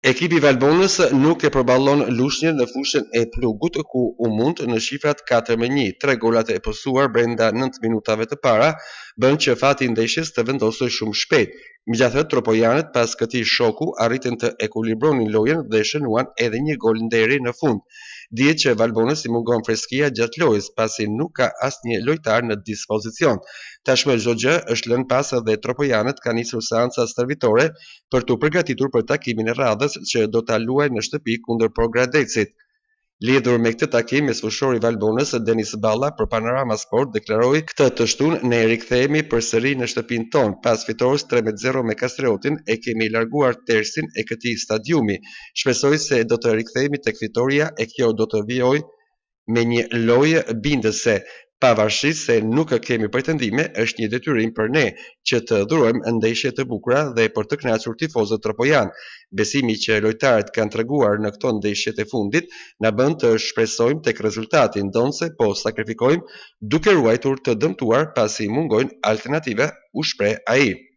Ekipi i Valbonës nuk e përballon Lushnjën në fushën e plugut ku u mund në shifrat 4-1. 3 golat e posuar brenda 9 minutave të para bën që fati i ndeshjes të vendosej shumë shpejt. Megjithatë, tropojanët pas këtij shoku arritën të ekuilibronin lojën dhe shënuan edhe një gol nderi në fund. Dihet që Valbonës i mungon freskia gjatë lojës pasi nuk ka asnjë lojtar në dispozicion. Tashmë çdo gjë është lënë pas dhe tropojanët kanë nisur seanca stërvitore për t'u përgatitur për takimin e radhës që do ta luajë në shtëpi kundër Progradecit. Lidhur me këtë takim, mesfushori i Valbonës Denis Balla për Panorama Sport deklaroi: "Këtë të shtunë ne rikthehemi përsëri në shtëpinë tonë. Pas fitores 3-0 me Kastriotin e kemi larguar tërsin e këtij stadiumi. Shpresoj se do të rikthehemi tek fitoria e kjo do të vijojë me një lojë bindëse. Pavarësisht se nuk kemi pretendime, është një detyrim për ne që të dhurojmë ndeshje të bukura dhe për të kënaqur tifozët tropojan. Besimi që lojtarët kanë treguar në këto ndeshjet e fundit na bën të shpresojmë tek rezultati, ndonse po sakrifikojmë duke ruajtur të dëmtuar pasi mungojnë alternativa", u shpreh ai.